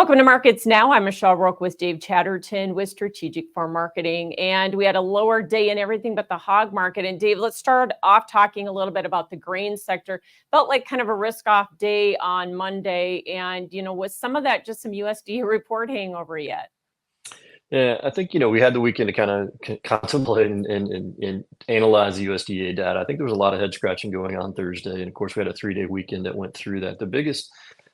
Welcome to Markets Now. I'm Michelle Roque with Dave Chatterton with Strategic Farm Marketing. And we had a lower day in everything but the hog market. And Dave, let's start off talking a little bit about the grain sector. Felt like kind of a risk-off day on Monday. And, was some of that just some USDA report hangover yet? Yeah, I think, we had the weekend to kind of contemplate and analyze the USDA data. I think there was a lot of head scratching going on Thursday. And of course, we had a 3-day weekend that went through that. The biggest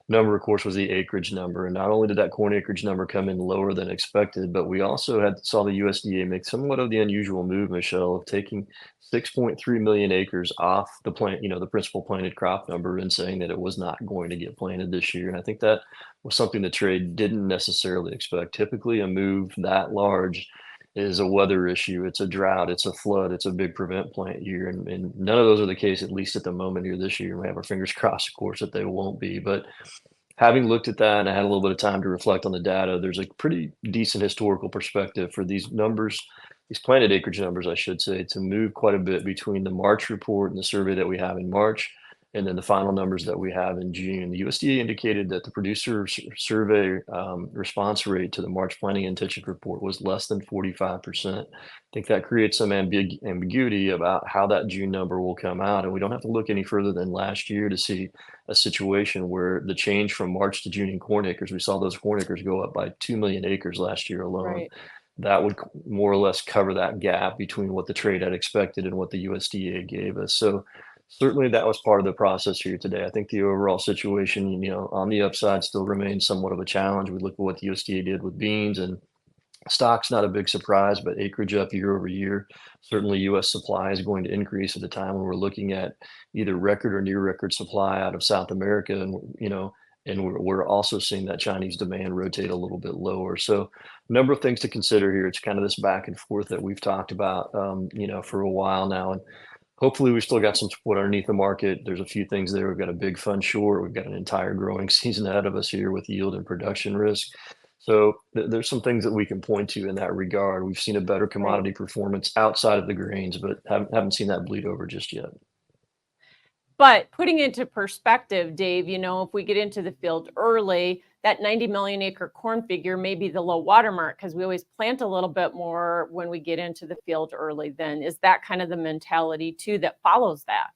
number, of course, was the acreage number. And not only did that corn acreage number come in lower than expected, but we also saw the USDA make somewhat of the unusual move, Michelle, of taking 6.3 million acres off the plant, the principal planted crop number, and saying that it was not going to get planted this year. And I think that was something the trade didn't necessarily expect. Typically, a move that large is a weather issue, it's a drought, it's a flood, it's a big prevent plant year, and none of those are the case, at least at the moment here this year. We have our fingers crossed, of course, that they won't be. But having looked at that and I had a little bit of time to reflect on the data, there's a pretty decent historical perspective for these numbers, these planted acreage numbers, I should say, to move quite a bit between the March report and the survey that we have in March, and then the final numbers that we have in June. The USDA indicated that the producer survey response rate to the March planting intention report was less than 45%. I think that creates some ambiguity about how that June number will come out. And we don't have to look any further than last year to see a situation where the change from March to June in corn acres, we saw those corn acres go up by 2 million acres last year alone. Right. That would more or less cover that gap between what the trade had expected and what the USDA gave us. So certainly that was part of the process here today. I think the overall situation, on the upside still remains somewhat of a challenge. We look at what the USDA did with beans, and stock's not a big surprise, but acreage up year over year. Certainly U.S. supply is going to increase at the time when we're looking at either record or near record supply out of South America. And we're also seeing that Chinese demand rotate a little bit lower. So a number of things to consider here. It's kind of this back and forth that we've talked about, for a while now. And hopefully we've still got some support underneath the market. There's a few things there. We've got a big fund short. We've got an entire growing season ahead of us here with yield and production risk. So there's some things that we can point to in that regard. We've seen a better Right. commodity performance outside of the grains, but haven't seen that bleed over just yet. But putting into perspective, Dave, if we get into the field early, that 90 million acre corn figure may be the low watermark because we always plant a little bit more when we get into the field early. Then is that kind of the mentality too that follows that?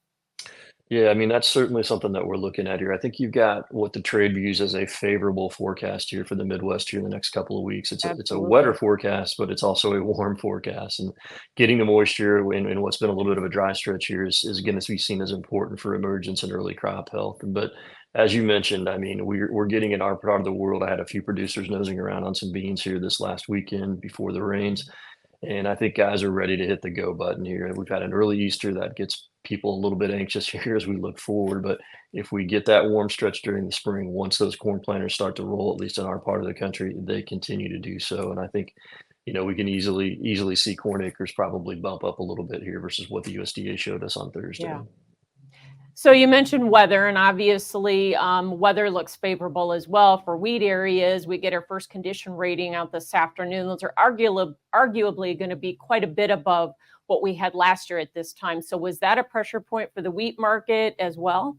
Yeah, I mean, that's certainly something that we're looking at here. I think you've got what the trade views as a favorable forecast here for the Midwest here in the next couple of weeks. It's a wetter Absolutely. forecast, but it's also a warm forecast. And getting the moisture in what's been a little bit of a dry stretch here is going to be seen as important for emergence and early crop health. But as you mentioned, I mean, we're getting in our part of the world. I had a few producers nosing around on some beans here this last weekend before the rains. And I think guys are ready to hit the go button here. And we've had an early Easter that gets people a little bit anxious here as we look forward. But if we get that warm stretch during the spring, once those corn planters start to roll, at least in our part of the country, they continue to do so. And I think, we can easily see corn acres probably bump up a little bit here versus what the USDA showed us on Thursday. Yeah. So you mentioned weather, and obviously weather looks favorable as well for wheat areas. We get our first condition rating out this afternoon. Those are arguably going to be quite a bit above what we had last year at this time. So was that a pressure point for the wheat market as well?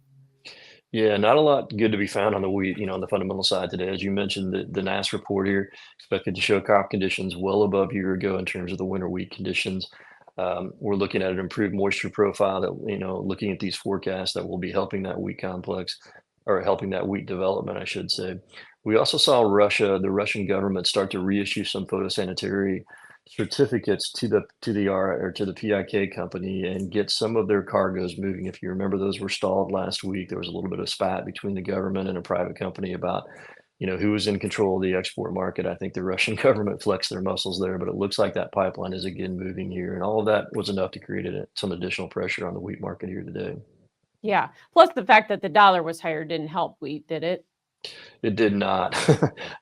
Yeah, not a lot good to be found on the wheat, on the fundamental side today. As you mentioned, the NASS report here expected to show crop conditions well above year ago in terms of the winter wheat conditions. We're looking at an improved moisture profile that, looking at these forecasts that will be helping that wheat complex or helping that wheat development, I should say. We also saw the Russian government start to reissue some photosanitary certificates to the PIK company and get some of their cargoes moving. If you remember, those were stalled last week. There was a little bit of spat between the government and a private company about who was in control of the export market. I think the Russian government flexed their muscles there, but it looks like that pipeline is again moving here, and all of that was enough to create some additional pressure on the wheat market here today. Yeah. Plus the fact that the dollar was higher didn't help wheat, did it? It did not.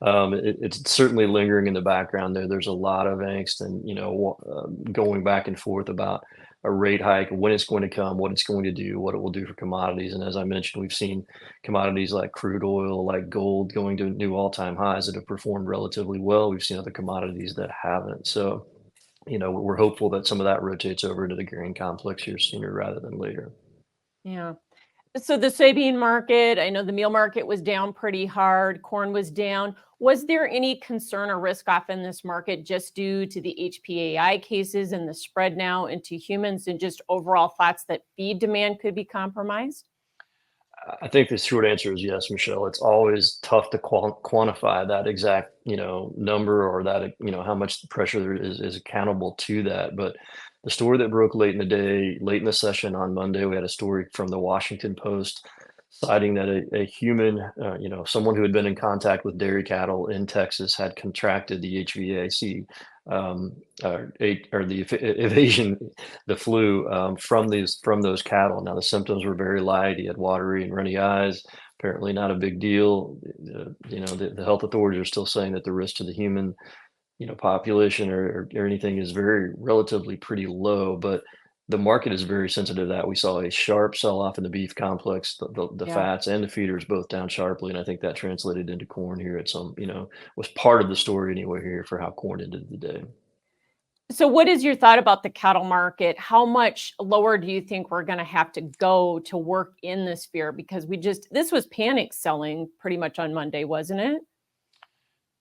It's certainly lingering in the background there. There's a lot of angst and, going back and forth about a rate hike, when it's going to come, what it's going to do, what it will do for commodities. And as I mentioned, we've seen commodities like crude oil, like gold going to new all-time highs that have performed relatively well. We've seen other commodities that haven't. So, we're hopeful that some of that rotates over into the grain complex here sooner rather than later. Yeah. So the soybean market, I know the meal market was down pretty hard, corn was down. Was there any concern or risk off in this market just due to the HPAI cases and the spread now into humans and just overall thoughts that feed demand could be compromised? I think the short answer is yes, Michelle. It's always tough to quantify that exact, number or that, how much pressure there is accountable to that. But the story that broke late in the day, late in the session on Monday, we had a story from the Washington Post citing that a human, someone who had been in contact with dairy cattle in Texas had contracted the HVAC, or the evasion, the flu, from those cattle. Now the symptoms were very light. He had watery and runny eyes. Apparently not a big deal. The health authorities are still saying that the risk to the human, population or anything is very relatively pretty low, but the market is very sensitive to that. We saw a sharp sell-off in the beef complex, the Yeah. fats and the feeders both down sharply, and I think that translated into corn here at some, was part of the story anyway here for how corn ended the day. So what is your thought about the cattle market? How much lower do you think we're going to have to go to work in this fear? Because this was panic selling pretty much on Monday, wasn't it?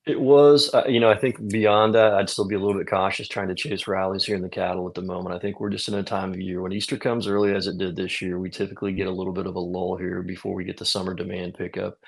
It was, I think beyond that, I'd still be a little bit cautious trying to chase rallies here in the cattle at the moment. I think we're just in a time of year when Easter comes early as it did this year, we typically get a little bit of a lull here before we get the summer demand pickup.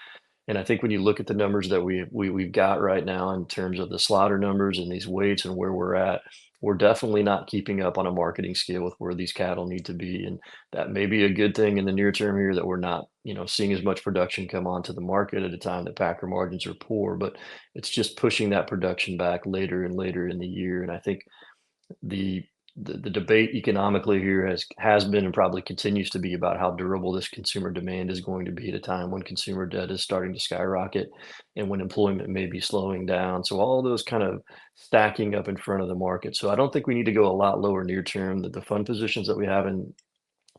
And I think when you look at the numbers that we've got right now in terms of the slaughter numbers and these weights and where we're at, we're definitely not keeping up on a marketing scale with where these cattle need to be. And that may be a good thing in the near term here that we're not, seeing as much production come onto the market at a time that packer margins are poor, but it's just pushing that production back later and later in the year. And I think the the debate economically here has been and probably continues to be about how durable this consumer demand is going to be at a time when consumer debt is starting to skyrocket and when employment may be slowing down. So all those kind of stacking up in front of the market. So I don't think we need to go a lot lower near term. That the fund positions that we have in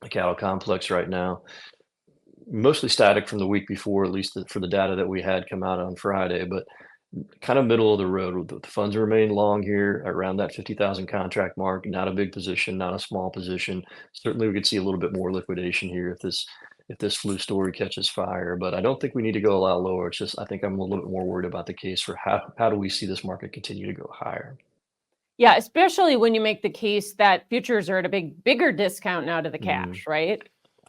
the cattle complex right now, mostly static from the week before, at least for the data that we had come out on Friday, but kind of middle of the road. The funds remain long here around that 50,000 contract mark. Not a big position, not a small position. Certainly, we could see a little bit more liquidation here if this flu story catches fire. But I don't think we need to go a lot lower. It's just I think I'm a little bit more worried about the case for how do we see this market continue to go higher. Yeah, especially when you make the case that futures are at a bigger discount now to the Mm. cash, right?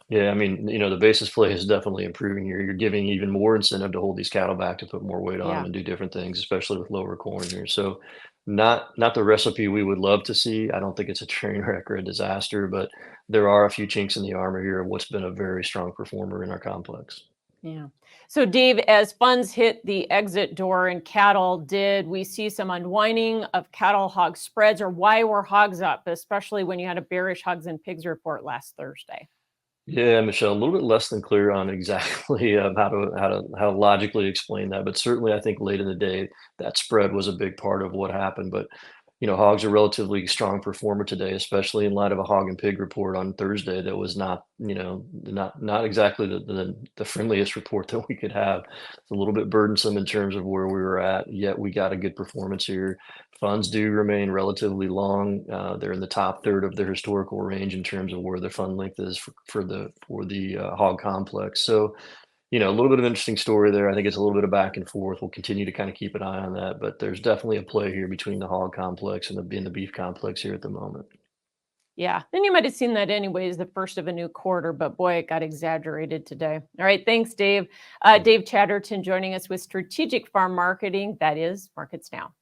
Yeah, I mean, the basis play is definitely improving here. You're giving even more incentive to hold these cattle back to put more weight on them Yeah. and do different things, especially with lower corn here. So, not the recipe we would love to see. I don't think it's a train wreck or a disaster, but there are a few chinks in the armor here of what's been a very strong performer in our complex. Yeah. So, Dave, as funds hit the exit door in cattle, did we see some unwinding of cattle hog spreads, or why were hogs up, especially when you had a bearish hogs and pigs report last Thursday? Yeah, Michelle, a little bit less than clear on exactly how logically explain that, but certainly I think late in the day that spread was a big part of what happened. But hogs are relatively strong performer today, especially in light of a hog and pig report on Thursday that was not exactly the friendliest report that we could have. It's a little bit burdensome in terms of where we were at, yet we got a good performance here. Funds do remain relatively long. They're in the top third of their historical range in terms of where their fund length is for the hog complex. So a little bit of interesting story there. I think it's a little bit of back and forth. We'll continue to kind of keep an eye on that, but there's definitely a play here between the hog complex and the beef complex here at the moment. Yeah. And you might have seen that anyways, the first of a new quarter, but boy, it got exaggerated today. All right. Thanks, Dave. Dave Chatterton joining us with Strategic Farm Marketing. That is Markets Now.